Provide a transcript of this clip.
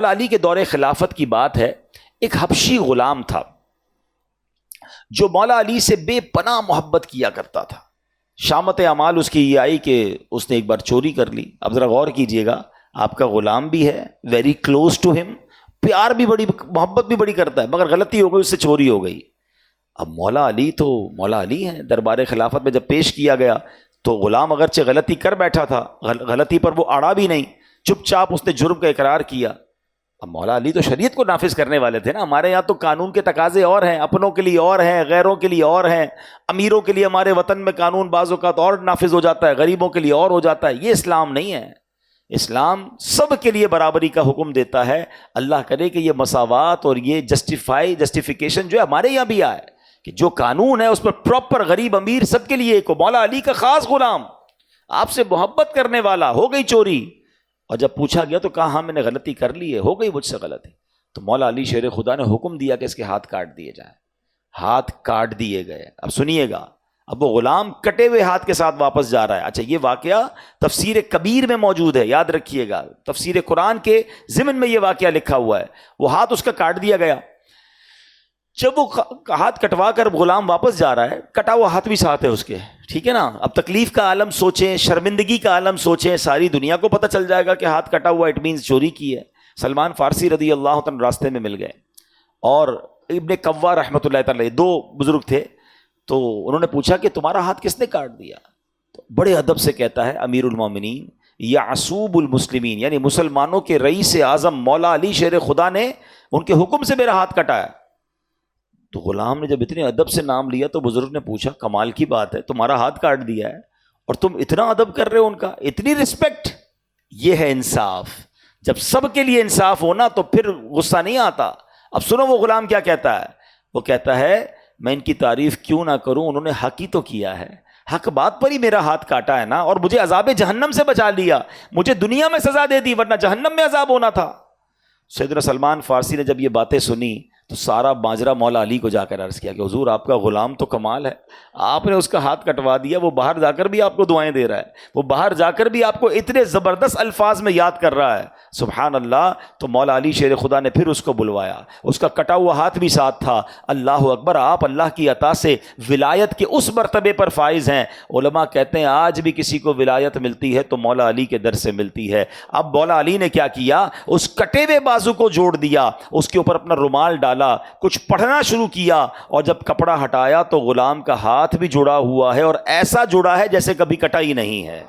مولا علی کے دور خلافت کی بات ہے، ایک حبشی غلام تھا جو مولا علی سے بے پناہ محبت کیا کرتا تھا۔ شامت اعمال اس کی یہ آئی کہ اس نے ایک بار چوری کر لی۔ اب ذرا غور کیجئے گا، آپ کا غلام بھی ہے، ویری کلوز ٹو ہم، پیار بھی بڑی، محبت بھی بڑی کرتا ہے، مگر غلطی ہو گئی، اس سے چوری ہو گئی۔ اب مولا علی تو مولا علی ہیں، دربار خلافت میں جب پیش کیا گیا تو غلام اگرچہ غلطی کر بیٹھا تھا، غلطی پر وہ اڑا بھی نہیں، چپ چاپ اس نے جرم کا اقرار کیا۔ اب مولا علی تو شریعت کو نافذ کرنے والے تھے نا، ہمارے یہاں تو قانون کے تقاضے اور ہیں، اپنوں کے لیے اور ہیں، غیروں کے لیے اور ہیں، امیروں کے لیے ہمارے وطن میں قانون بعض اوقات اور نافذ ہو جاتا ہے، غریبوں کے لیے اور ہو جاتا ہے۔ یہ اسلام نہیں ہے، اسلام سب کے لیے برابری کا حکم دیتا ہے۔ اللہ کرے کہ یہ مساوات اور یہ جسٹیفیکیشن جو ہے ہمارے یہاں بھی آئے کہ جو قانون ہے اس پر پراپر غریب امیر سب کے لیے ایک ہو۔ مولا علی کا خاص غلام، آپ سے محبت کرنے والا، ہو گئی چوری، اور جب پوچھا گیا تو کہا ہاں میں نے غلطی کر لی ہے، ہو گئی مجھ سے غلطی، تو مولا علی شیر خدا نے حکم دیا کہ اس کے ہاتھ کاٹ دیے جائیں۔ ہاتھ کاٹ دیے گئے۔ اب سنیے گا، اب وہ غلام کٹے ہوئے ہاتھ کے ساتھ واپس جا رہا ہے۔ اچھا، یہ واقعہ تفسیر کبیر میں موجود ہے، یاد رکھیے گا، تفسیر قرآن کے ضمن میں یہ واقعہ لکھا ہوا ہے۔ وہ ہاتھ اس کا کاٹ دیا گیا۔ جب وہ ہاتھ کٹوا کر غلام واپس جا رہا ہے، کٹا ہوا ہاتھ بھی ساتھ ہے اس کے، ٹھیک ہے نا۔ اب تکلیف کا عالم سوچیں، شرمندگی کا عالم سوچیں، ساری دنیا کو پتہ چل جائے گا کہ ہاتھ کٹا ہوا، اٹ مینز چوری کی ہے۔ سلمان فارسی رضی اللہ عنہ راستے میں مل گئے، اور ابن قوا رحمۃ اللہ تعالی، دو بزرگ تھے، تو انہوں نے پوچھا کہ تمہارا ہاتھ کس نے کاٹ دیا؟ تو بڑے ادب سے کہتا ہے امیر المومنین یعصوب المسلمین، یعنی مسلمانوں کے رئیس اعظم مولا علی شیر خدا نے ان کے حکم سے میرا ہاتھ کٹایا۔ تو غلام نے جب اتنے ادب سے نام لیا تو بزرگ نے پوچھا کمال کی بات ہے، تمہارا ہاتھ کاٹ دیا ہے اور تم اتنا ادب کر رہے ہو ان کا، اتنی رسپیکٹ۔ یہ ہے انصاف۔ جب سب کے لیے انصاف ہونا تو پھر غصہ نہیں آتا۔ اب سنو وہ غلام کیا کہتا ہے، وہ کہتا ہے میں ان کی تعریف کیوں نہ کروں، انہوں نے حق ہی تو کیا ہے، حق بات پر ہی میرا ہاتھ کاٹا ہے نا، اور مجھے عذاب جہنم سے بچا لیا، مجھے دنیا میں سزا دے دی ورنہ جہنم میں عذاب ہونا تھا۔ سیدنا سلمان فارسی نے جب یہ باتیں سنی تو سارا ماجرا مولا علی کو جا کر عرض کیا کہ حضور آپ کا غلام تو کمال ہے، آپ نے اس کا ہاتھ کٹوا دیا، وہ باہر جا کر بھی آپ کو دعائیں دے رہا ہے، وہ باہر جا کر بھی آپ کو اتنے زبردست الفاظ میں یاد کر رہا ہے، سبحان اللہ۔ تو مولا علی شیر خدا نے پھر اس کو بلوایا، اس کا کٹا ہوا ہاتھ بھی ساتھ تھا۔ اللہ اکبر، آپ اللہ کی عطا سے ولایت کے اس مرتبے پر فائز ہیں۔ علماء کہتے ہیں آج بھی کسی کو ولایت ملتی ہے تو مولا علی کے در سے ملتی ہے۔ اب مولا علی نے کیا کیا، اس کٹے ہوئے بازو کو جوڑ دیا، اس کے اوپر اپنا رومال ڈالا، کچھ پڑھنا شروع کیا، اور جب کپڑا ہٹایا تو غلام کا ہاتھ بھی جڑا ہوا ہے، اور ایسا جڑا ہے جیسے کبھی کٹا ہی نہیں ہے۔